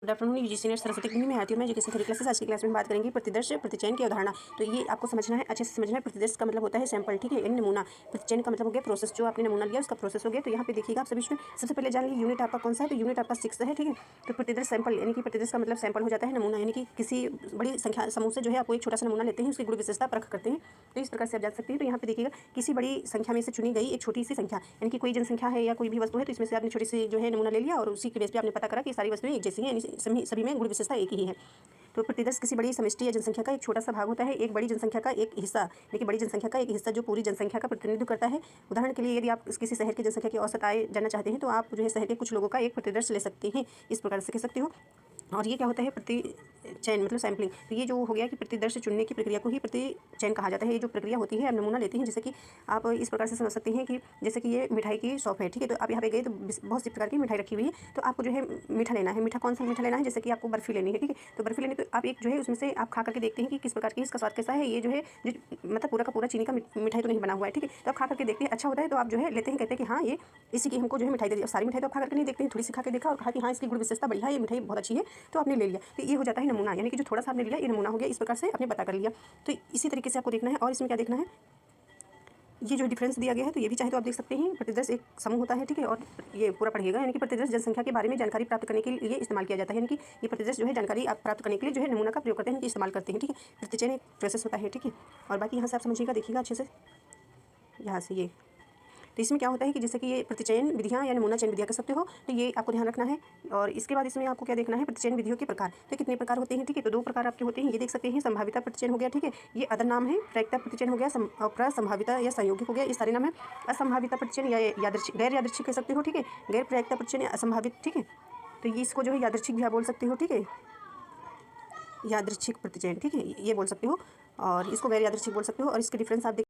Good afternoon UGC net Saraswati की मैं आती हूँ। मैं एजुकेशन थ्योरी क्लासेस आज की क्लास में बात करेंगे प्रतिदर्श प्रतिचयन की अवधारणा। तो ये आपको समझना है, अच्छे से समझना है। प्रतिदर्श का मतलब होता है सैंपल, ठीक है, यानी नमूना। प्रतिचयन का मतलब हो गया प्रोसेस, जो आपने नमूना लिया उसका प्रोसेस हो गया। तो यहाँ पे देखिएगा आप सभी स्टूडेंट, सबसे पहले जान लीजिए यूनिट आपका कौन सा है। तो यूनिट आपका 6 है, ठीक है। तो प्रतिदर्श सैंपल यानी कि प्रतिदर्श का मतलब सैंपल हो जाता है नमूना, यानी कि किसी बड़ी संख्या समूह से जो है आपको एक छोटा सा नमूना लेते हैं, उसकी गुण विशेषता परख करते हैं। तो इस प्रकार से आप जान सकते हैं। तो यहाँ पे देखिएगा किसी बड़ी संख्या में से चुनी गई एक छोटी सी संख्या, यानी कि कोई जनसंख्या है या कोई भी वस्तु है, तो इसमें से आपने छोटी सी जो है नमूना ले लिया और उसी के बेस पे आपने पता करा कि सारी वस्तुएं एक जैसी हैं, यानी सभी में गुण विशेषता एक ही है। तो प्रतिदर्श किसी बड़ी समष्टि या जनसंख्या का एक छोटा सा भाग होता है, एक बड़ी जनसंख्या का एक हिस्सा, लेकिन बड़ी जनसंख्या का एक हिस्सा जो पूरी जनसंख्या का प्रतिनिधित्व करता है। उदाहरण के लिए यदि आप किसी शहर की जनसंख्या की औसत आय जानना चाहते हैं तो आप जो है शहर के कुछ लोगों का एक प्रतिदर्श ले सकते हैं, इस प्रकार से कह सकते हो। और ये क्या होता है, प्रतिचयन मतलब सैम्पलिंग। तो ये जो हो गया कि प्रतिदर्श चुनने की प्रक्रिया को ही प्रतिचयन कहा जाता है। ये जो प्रक्रिया होती है, आप नमूना लेते हैं, जैसे कि आप इस प्रकार से समझ सकते हैं कि जैसे कि ये मिठाई की शॉप है, ठीक है। तो आप यहाँ पे गए तो बहुत सी प्रकार की मिठाई रखी हुई है, तो आपको जो है मीठा लेना है। मीठा कौन सा मीठा लेना है, जैसे कि आपको बर्फी लेनी है, ठीक है। तो बर्फी लेनी, तो आप एक जो है उसमें से आप खा करके देखते हैं कि किस प्रकार की इसका स्वाद कैसा है। ये जो है मतलब पूरा का पूरा चीनी का मिठाई तो नहीं बना हुआ है, ठीक है। तो आप खा करके देखते हैं, अच्छा होता है तो आप जो है लेते हैं, कहते हैं कि हाँ ये इसी की हमको जो है मिठाई दे दी। सारी मिठाई तो आप खा करके नहीं देखते हैं, थोड़ी सी खा के देखा और कहा कि हाँ इसकी गुण विशेषता बढ़िया है, ये मिठाई बहुत अच्छी है, तो आपने ले लिया। तो ये हो जाता है नमूना, यानी कि जो थोड़ा सा आपने लिया ये नमूना हो गया। इस प्रकार से आपने पता कर लिया। तो इसी तरीके से आपको देखना है। और इसमें क्या देखना है, ये जो डिफरेंस दिया गया है, तो ये भी चाहे तो आप देख सकते हैं। प्रतिदर्श एक समूह होता है, ठीक है। और ये पूरा पढ़िएगा, यानी कि प्रतिदर्श जनसंख्या के बारे में जानकारी प्राप्त करने के लिए इस्तेमाल किया जाता है। यानी कि ये प्रतिदर्श जो है जानकारी आप प्राप्त करने के लिए जो है नमूना का प्रयोग करते हैं, इस्तेमाल करते हैं, ठीक है। प्रतिचयन एक प्रोसेस होता है, ठीक है। और बाकी यहाँ से आप समझिएगा, देखिएगा अच्छे से यहाँ से ये। तो इसमें क्या होता है कि जैसे कि ये प्रतिचयन विधियाँ या नमूना चयन विधियाँ कह सकते हो, तो ये आपको ध्यान रखना है। और इसके बाद इसमें आपको क्या देखना है, प्रतिचयन विधियों के प्रकार। तो कितने प्रकार होते हैं, ठीक है। तो 2 प्रकार आपके होते हैं, ये देख सकते हैं। संभाविता प्रतिचयन हो गया, ठीक है, ये अदर नाम है। प्रायिकता प्रतिचयन हो गया, और प्रसंभाविता या संयोगिक हो गया, ये सारे नाम है। असंभाविता प्रतिचयन या यादृच्छिक, गैर यादृच्छिक कह सकते हो, ठीक है। गैर प्रायिकता प्रतिचयन या असंभावित, ठीक है। तो ये इसको जो है यादृच्छिक भी आप बोल सकते हो, ठीक है। यादृच्छिक प्रतिचयन, ठीक है, ये बोल सकते हो। और इसको गैर यादृच्छिक बोल सकते हो। और इसके डिफरेंस आप